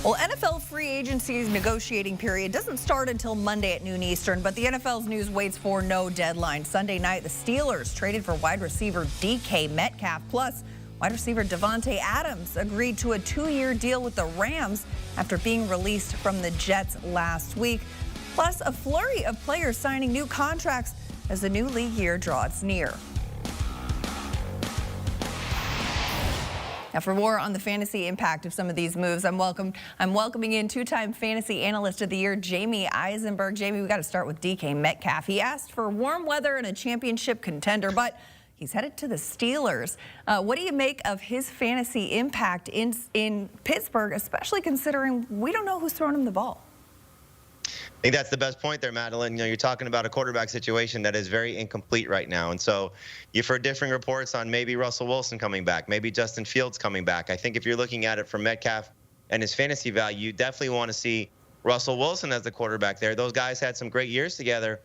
Well, NFL free agency's negotiating period doesn't start until Monday at noon Eastern, but the NFL's news waits for no deadline. Sunday night, the Steelers traded for wide receiver DK Metcalf, plus wide receiver Davante Adams agreed to a 2-year deal with the Rams after being released from the Jets last week. Plus, a flurry of players signing new contracts as the new league year draws near. Now, for more on the fantasy impact of some of these moves, I'm welcoming in two-time Fantasy Analyst of the Year, Jamey Eisenberg. Jamey, we got to start with DK Metcalf. He asked for warm weather and a championship contender, but he's headed to the Steelers. What do you make of his fantasy impact in Pittsburgh, especially considering we don't know who's throwing him the ball? I think that's the best point there, Madeline. You know, you're talking about a quarterback situation that is very incomplete right now. And so you've heard differing reports on maybe Russell Wilson coming back, maybe Justin Fields coming back. I think if you're looking at it from Metcalf and his fantasy value, you definitely want to see Russell Wilson as the quarterback there. Those guys had some great years together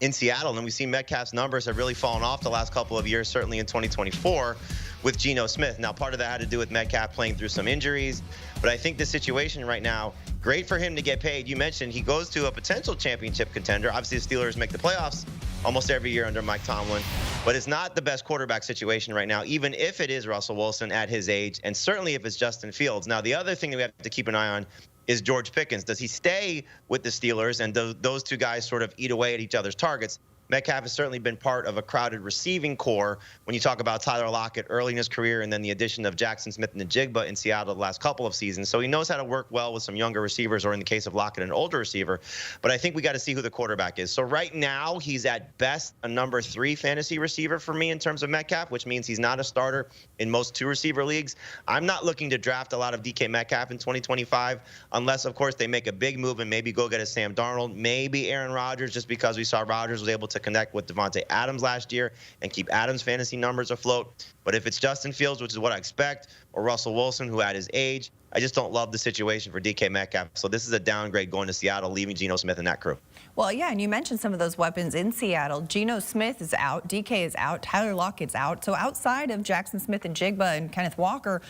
in Seattle, and we see Metcalf's numbers have really fallen off the last couple of years, certainly in 2024 with Geno Smith. Now, part of that had to do with Metcalf playing through some injuries, but I think the situation right now, great for him to get paid. You mentioned he goes to a potential championship contender. Obviously, the Steelers make the playoffs almost every year under Mike Tomlin, but it's not the best quarterback situation right now, even if it is Russell Wilson at his age, and certainly if it's Justin Fields. Now, the other thing that we have to keep an eye on is George Pickens. Does he stay with the Steelers, and those two guys sort of eat away at each other's targets? Metcalf has certainly been part of a crowded receiving core when you talk about Tyler Lockett early in his career and then the addition of Jackson Smith and Njigba in Seattle the last couple of seasons. So he knows how to work well with some younger receivers, or in the case of Lockett, an older receiver. But I think we got to see who the quarterback is. So right now, he's at best a number 3 fantasy receiver for me in terms of Metcalf, which means he's not a starter in most 2-receiver leagues. I'm not looking to draft a lot of DK Metcalf in 2025 unless, of course, they make a big move and maybe go get a Sam Darnold, maybe Aaron Rodgers, just because we saw Rodgers was able to connect with Davante Adams last year and keep Adams' fantasy numbers afloat. But if it's Justin Fields, which is what I expect, or Russell Wilson, who at his age, I just don't love the situation for DK Metcalf. So this is a downgrade going to Seattle, leaving Geno Smith and that crew. Well, yeah, and you mentioned some of those weapons in Seattle. Geno Smith is out, DK is out, Tyler Lockett's out. So outside of Jackson Smith and Njigba and Kenneth Walker,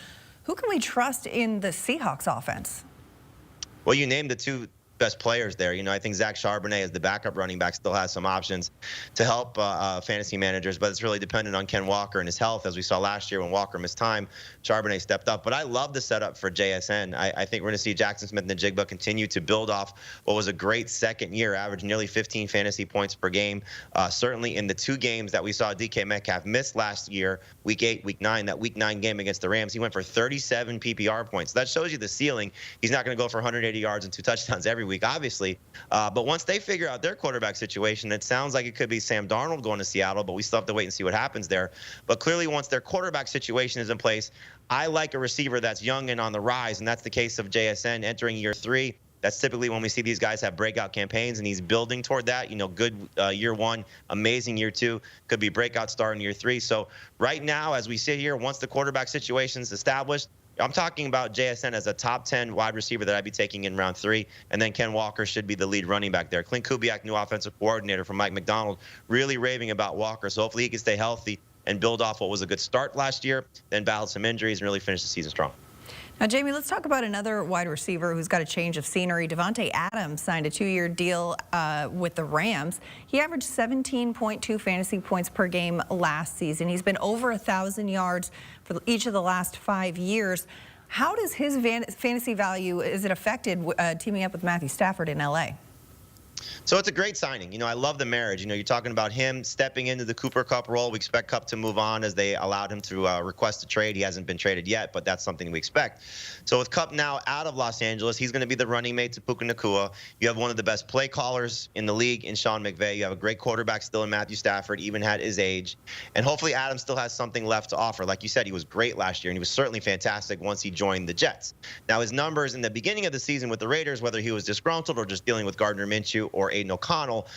who can we trust in the Seahawks offense? Well, you named the two best players there. You know, I think Zach Charbonnet as the backup running back still has some options to help fantasy managers, but it's really dependent on Ken Walker and his health. As we saw last year when Walker missed time, Charbonnet stepped up. But I love the setup for JSN. I think we're going to see Jackson Smith and Njigba continue to build off what was a great second year, average nearly 15 fantasy points per game. Certainly in the 2 games that we saw DK Metcalf miss last year, week 8, week 9, that week 9 game against the Rams, he went for 37 PPR points. That shows you the ceiling. He's not going to go for 180 yards and 2 touchdowns every week, obviously. But once they figure out their quarterback situation, it sounds like it could be Sam Darnold going to Seattle, but we still have to wait and see what happens there. But clearly, once their quarterback situation is in place, I like a receiver that's young and on the rise, and that's the case of JSN entering year 3. That's typically when we see these guys have breakout campaigns, and he's building toward that. You know, good year 1, amazing year 2, could be breakout star in year 3. So right now, as we sit here, once the quarterback situation is established, I'm talking about JSN as a top 10 wide receiver that I'd be taking in round 3, and then Ken Walker should be the lead running back there. Clint Kubiak, new offensive coordinator from Mike McDonald, really raving about Walker. So hopefully he can stay healthy and build off what was a good start last year, then battle some injuries and really finish the season strong. Now, Jamey, let's talk about another wide receiver who's got a change of scenery. Davante Adams signed a 2-year deal with the Rams. He averaged 17.2 fantasy points per game last season. He's been over 1,000 yards for each of the last 5 years. How does his fantasy value, is it affected teaming up with Matthew Stafford in L.A.? So it's a great signing. You know, I love the marriage. You know, you're talking about him stepping into the Cooper Kupp role. We expect Kupp to move on as they allowed him to request a trade. He hasn't been traded yet, but that's something we expect. So with Kupp now out of Los Angeles, he's going to be the running mate to Puka Nacua. You have one of the best play callers in the league in Sean McVay. You have a great quarterback still in Matthew Stafford, even at his age. And hopefully Adams still has something left to offer. Like you said, he was great last year, and he was certainly fantastic once he joined the Jets. Now, his numbers in the beginning of the season with the Raiders, whether he was disgruntled or just dealing with Gardner Minshew or Aiden O'Connell,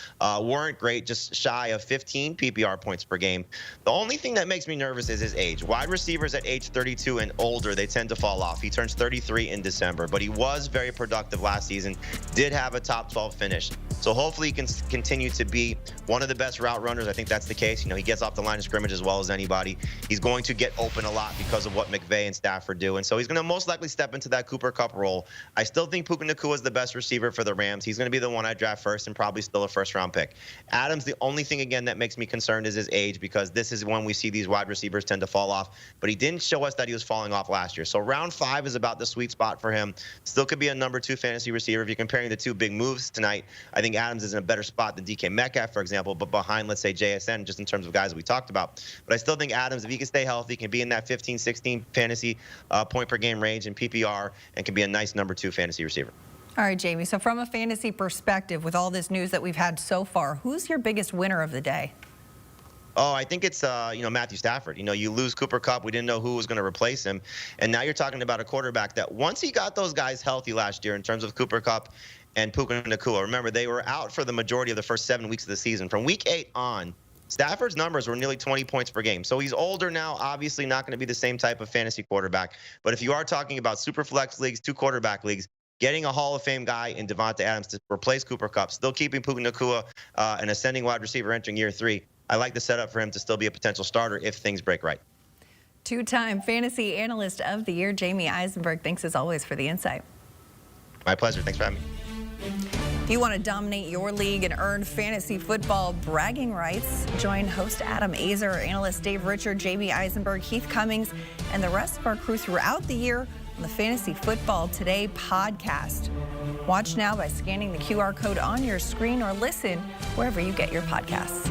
weren't great, just shy of 15 PPR points per game. The only thing that makes me nervous is his age. Wide receivers at age 32 and older, they tend to fall off. He turns 33 in December, but he was very productive last season, did have a top 12 finish. So hopefully he can continue to be one of the best route runners. I think that's the case. He gets off the line of scrimmage as well as anybody. He's going to get open a lot because of what McVay and Stafford do. And so he's going to most likely step into that Cooper Kupp role. I still think Puka Nacua is the best receiver for the Rams. He's going to be the one I draft first and probably still a first-round pick. Adams, the only thing, again, that makes me concerned is his age, because this is when we see these wide receivers tend to fall off. But he didn't show us that he was falling off last year. So round 5 is about the sweet spot for him. Still could be a number 2 fantasy receiver. If you're comparing the two big moves tonight, I think Adams is in a better spot than DK Metcalf, for example, but behind, let's say, JSN, just in terms of guys that we talked about. But I still think Adams, if he can stay healthy, can be in that 15, 16 fantasy point per game range in PPR, and can be a nice number 2 fantasy receiver. All right, Jamey, so from a fantasy perspective, with all this news that we've had so far, who's your biggest winner of the day? Oh, I think it's, Matthew Stafford. You lose Cooper Kupp. We didn't know who was going to replace him. And now you're talking about a quarterback that once he got those guys healthy last year in terms of Cooper Kupp and Puka Nacua, remember, they were out for the majority of the first 7 weeks of the season. From week 8 on, Stafford's numbers were nearly 20 points per game. So he's older now, obviously not going to be the same type of fantasy quarterback. But if you are talking about super flex leagues, 2 quarterback leagues, getting a Hall of Fame guy in Davante Adams to replace Cooper Kupp, still keeping Puka Nacua an ascending wide receiver entering year 3, I like the setup for him to still be a potential starter if things break right. 2-time Fantasy Analyst of the Year, Jamey Eisenberg. Thanks, as always, for the insight. My pleasure. Thanks for having me. If you want to dominate your league and earn fantasy football bragging rights, join host Adam Azer, analyst Dave Richard, Jamey Eisenberg, Heath Cummings, and the rest of our crew throughout the year on the Fantasy Football Today podcast. Watch now by scanning the QR code on your screen, or listen wherever you get your podcasts.